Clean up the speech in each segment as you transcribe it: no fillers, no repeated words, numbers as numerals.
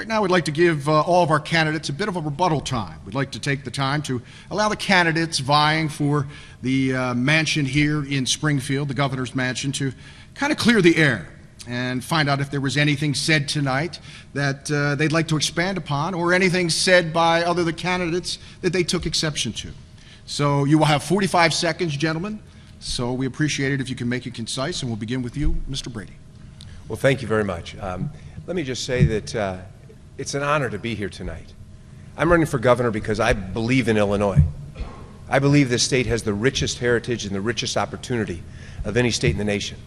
Right now, we'd like to give all of our candidates a bit of a rebuttal time. We'd like to take the time to allow the candidates vying for the mansion here in Springfield, the governor's mansion, to kind of clear the air and find out if there was anything said tonight that they'd like to expand upon, or anything said by other the candidates that they took exception to. So you will have 45 seconds, gentlemen. So we appreciate it if you can make it concise, and we'll begin with you, Mr. Brady. Well, thank you very much. Let me just say that it's an honor to be here tonight. I'm running for governor because I believe in Illinois. I believe this state has the richest heritage and the richest opportunity of any state in the nation.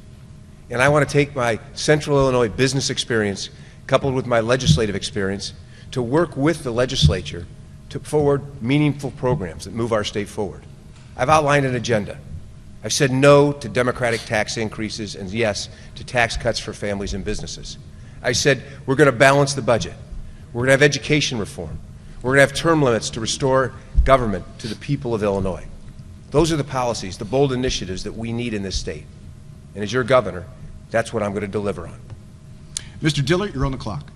And I want to take my Central Illinois business experience, coupled with my legislative experience, to work with the legislature to forward meaningful programs that move our state forward. I've outlined an agenda. I've said no to Democratic tax increases and yes to tax cuts for families and businesses. I said we're going to balance the budget. We're going to have education reform. We're going to have term limits to restore government to the people of Illinois. Those are the policies, the bold initiatives that we need in this state. And as your governor, that's what I'm going to deliver on. Mr. Dillard, you're on the clock.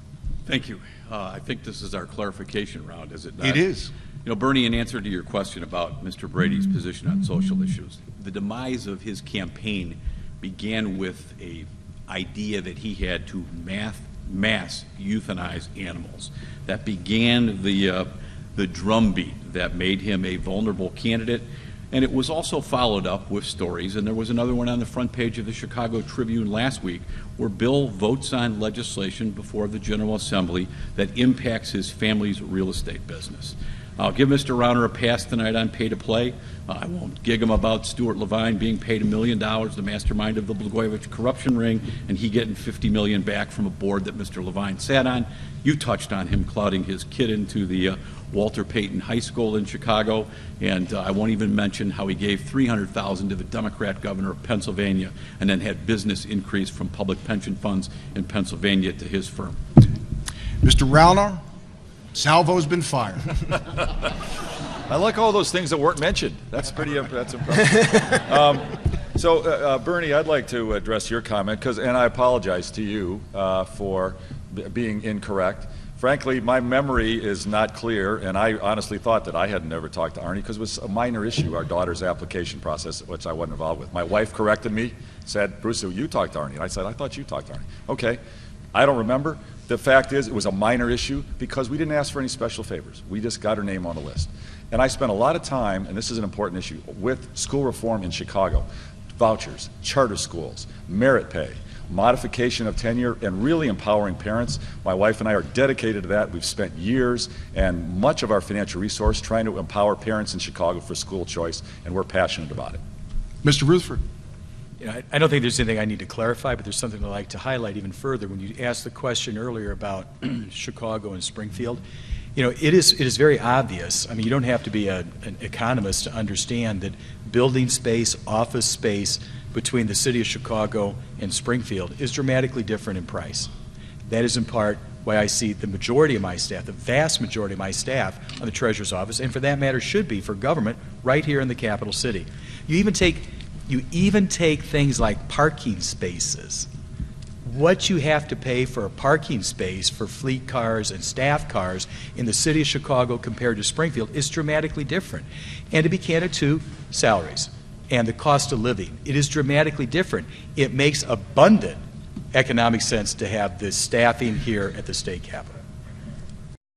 Thank you. I think this is our clarification round, is it not? It is. You know, Bernie, in answer to your question about Mr. Brady's position on social issues, the demise of his campaign began with an idea that he had to mass euthanize animals. That began the drumbeat that made him a vulnerable candidate, and it was also followed up with stories, and there was another one on the front page of the Chicago Tribune last week where Bill votes on legislation before the General Assembly that impacts his family's real estate business. I'll give Mr. Rauner a pass tonight on pay-to-play. I won't gig him about Stuart Levine being paid $1 million, the mastermind of the Blagojevich corruption ring, and he getting $50 million back from a board that Mr. Levine sat on. You touched on him clouding his kid into the Walter Payton High School in Chicago, and I won't even mention how he gave $300,000 to the Democrat governor of Pennsylvania and then had business increase from public pension funds in Pennsylvania to his firm. Mr. Rauner, salvo's been fired. I like all those things that weren't mentioned. That's pretty that's impressive. Bernie, I'd like to address your comment, and I apologize to you for being incorrect. Frankly, my memory is not clear, and I honestly thought that I had never talked to Arnie because it was a minor issue, our daughter's application process, which I wasn't involved with. My wife corrected me, said, Bruce, you talked to Arnie. And I said, I thought you talked to Arnie. Okay, I don't remember. The fact is, it was a minor issue because we didn't ask for any special favors. We just got her name on the list. And I spent a lot of time, and this is an important issue, with school reform in Chicago. Vouchers, charter schools, merit pay, modification of tenure, and really empowering parents. My wife and I are dedicated to that. We've spent years and much of our financial resource trying to empower parents in Chicago for school choice, and we're passionate about it. Mr. Rutherford. You know, I don't think there's anything I need to clarify, but there's something I'd like to highlight even further. When you asked the question earlier about Chicago and Springfield, you know, it is very obvious. I mean, you don't have to be an economist to understand that building space, office space between the city of Chicago and Springfield is dramatically different in price. That is in part why I see the majority of my staff, the vast majority of my staff on the Treasurer's office, and for that matter should be for government, right here in the capital city. You even take things like parking spaces. What you have to pay for a parking space for fleet cars and staff cars in the city of Chicago compared to Springfield is dramatically different. And to be candid, too, salaries and the cost of living. It is dramatically different. It makes abundant economic sense to have this staffing here at the state capitol.